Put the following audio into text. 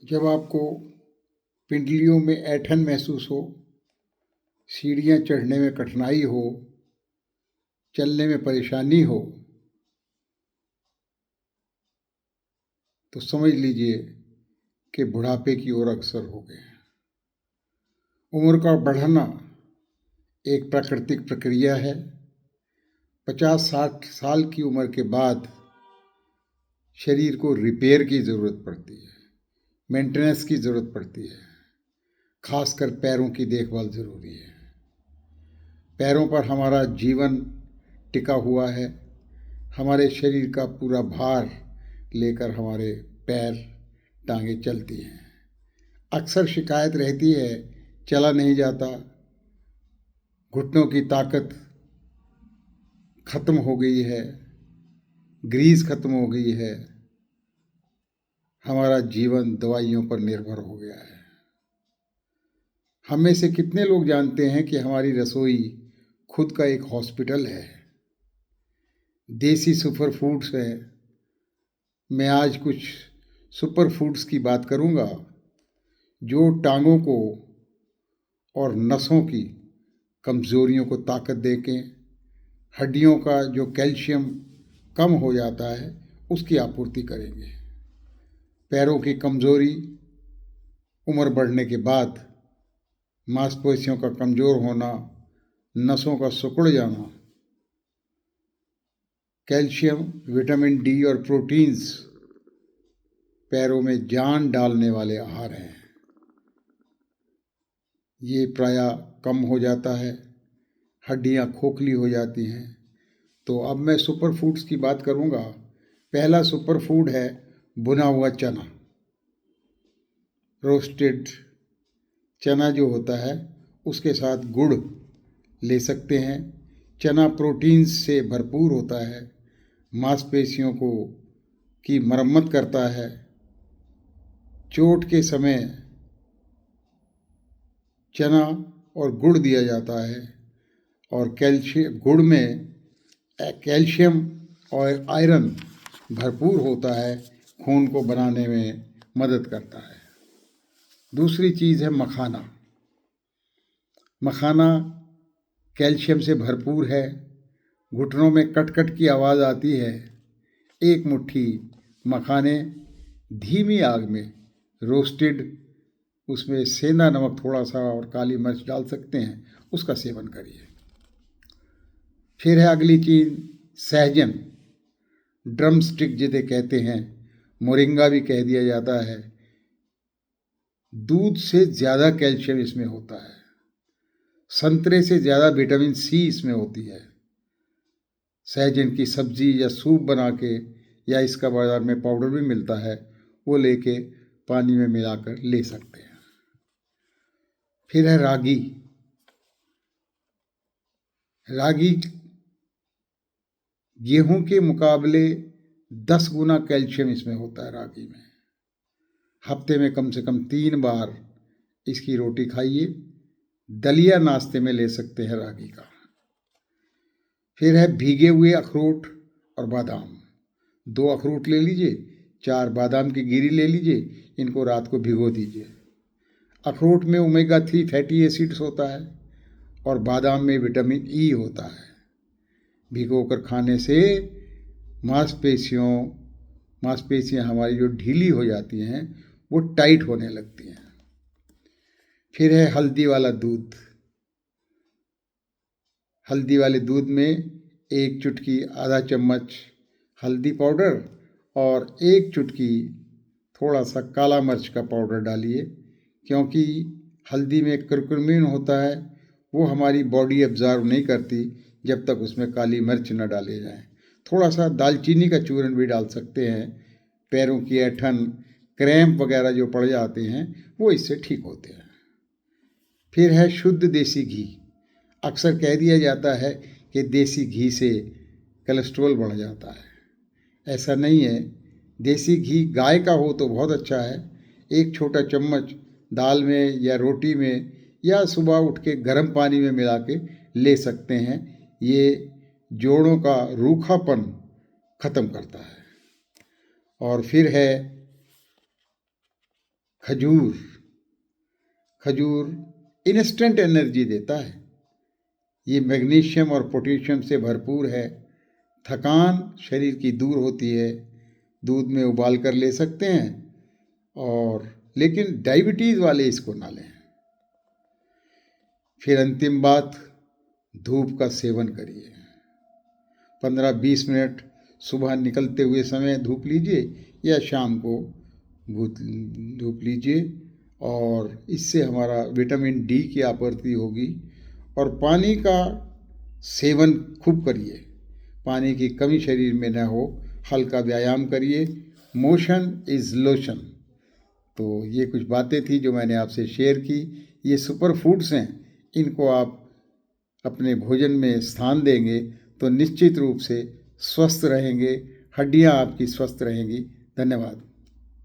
जब आपको पिंडलियों में ऐंठन महसूस हो, सीढ़ियाँ चढ़ने में कठिनाई हो, चलने में परेशानी हो, तो समझ लीजिए कि बुढ़ापे की ओर अग्रसर हो गए हैं। उम्र का बढ़ना एक प्राकृतिक प्रक्रिया है। 50-60 साल की उम्र के बाद शरीर को रिपेयर की ज़रूरत पड़ती है, मेंटेनेंस की ज़रूरत पड़ती है। खासकर पैरों की देखभाल ज़रूरी है। पैरों पर हमारा जीवन टिका हुआ है। हमारे शरीर का पूरा भार लेकर हमारे पैर टांगे चलती हैं। अक्सर शिकायत रहती है, चला नहीं जाता, घुटनों की ताकत खत्म हो गई है, ग्रीस खत्म हो गई है, हमारा जीवन दवाइयों पर निर्भर हो गया है। हम में से कितने लोग जानते हैं कि हमारी रसोई खुद का एक हॉस्पिटल है, देसी सुपर फूड्स है। मैं आज कुछ सुपर फूड्स की बात करूंगा जो टांगों को और नसों की कमज़ोरियों को ताकत देके हड्डियों का जो कैल्शियम कम हो जाता है उसकी आपूर्ति करेंगे। पैरों की कमज़ोरी, उम्र बढ़ने के बाद मांसपेशियों का कमज़ोर होना, नसों का सिकुड़ जाना, कैल्शियम, विटामिन डी और प्रोटीन्स पैरों में जान डालने वाले आहार हैं। ये प्रायः कम हो जाता है, हड्डियाँ खोखली हो जाती हैं। तो अब मैं सुपर फूड्स की बात करूँगा। पहला सुपर फूड है भुना हुआ चना। रोस्टेड चना जो होता है उसके साथ गुड़ ले सकते हैं। चना प्रोटीन्स से भरपूर होता है, मांसपेशियों को की मरम्मत करता है। चोट के समय चना और गुड़ दिया जाता है और गुड़ में कैल्शियम और आयरन भरपूर होता है, खून को बनाने में मदद करता है। दूसरी चीज़ है मखाना। मखाना कैल्शियम से भरपूर है। घुटनों में कट कट की आवाज़ आती है। एक मुट्ठी मखाने धीमी आग में रोस्टेड, उसमें सेंधा नमक थोड़ा सा और काली मिर्च डाल सकते हैं, उसका सेवन करिए। फिर है अगली चीज़ सहजन, ड्रम स्टिक जिसे कहते हैं, मोरिंगा भी कह दिया जाता है। दूध से ज़्यादा कैल्शियम इसमें होता है, संतरे से ज़्यादा विटामिन सी इसमें होती है। सहजन की सब्जी या सूप बना के, या इसका बाज़ार में पाउडर भी मिलता है, वो लेके पानी में मिलाकर ले सकते हैं। फिर है रागी। रागी गेहूं के मुकाबले 10 गुना कैल्शियम इसमें होता है रागी में। हफ्ते में कम से कम 3 बार इसकी रोटी खाइए। दलिया नाश्ते में ले सकते हैं रागी का। फिर है भीगे हुए अखरोट और बादाम। 2 अखरोट ले लीजिए, 4 बादाम की गिरी ले लीजिए, इनको रात को भिगो दीजिए। अखरोट में ओमेगा 3 फैटी एसिड्स होता है और बादाम में विटामिन ई होता है। भिगोकर खाने से मांसपेशियाँ हमारी जो ढीली हो जाती हैं वो टाइट होने लगती हैं। फिर है हल्दी वाला दूध। हल्दी वाले दूध में 1 चुटकी आधा चम्मच हल्दी पाउडर और 1 चुटकी थोड़ा सा काला मिर्च का पाउडर डालिए, क्योंकि हल्दी में करक्यूमिन होता है, वो हमारी बॉडी एब्जॉर्ब नहीं करती जब तक उसमें काली मिर्च न डाले जाए। थोड़ा सा दालचीनी का चूर्ण भी डाल सकते हैं। पैरों की ऐंठन, क्रैम्प वगैरह जो पड़ जाते हैं वो इससे ठीक होते हैं। फिर है शुद्ध देसी घी। अक्सर कह दिया जाता है कि देसी घी से कोलेस्ट्रॉल बढ़ जाता है। ऐसा नहीं है। देसी घी गाय का हो तो बहुत अच्छा है। 1 छोटा चम्मच दाल में या रोटी में या सुबह उठ के गर्म पानी में मिला के ले सकते हैं। ये जोड़ों का रूखापन ख़त्म करता है। और फिर है खजूर। खजूर इंस्टेंट एनर्जी देता है। ये मैग्नीशियम और पोटेशियम से भरपूर है। थकान शरीर की दूर होती है। दूध में उबाल कर ले सकते हैं, और लेकिन डायबिटीज़ वाले इसको ना लें। फिर अंतिम बात, धूप का सेवन करिए। 15-20 मिनट सुबह निकलते हुए समय धूप लीजिए, या शाम को धूप लीजिए, और इससे हमारा विटामिन डी की आपूर्ति होगी। और पानी का सेवन खूब करिए, पानी की कमी शरीर में न हो। हल्का व्यायाम करिए। Motion is lotion. तो ये कुछ बातें थी जो मैंने आपसे शेयर की। ये सुपर फूड्स हैं, इनको आप अपने भोजन में स्थान देंगे तो निश्चित रूप से स्वस्थ रहेंगे, हड्डियां आपकी स्वस्थ रहेंगी। धन्यवाद।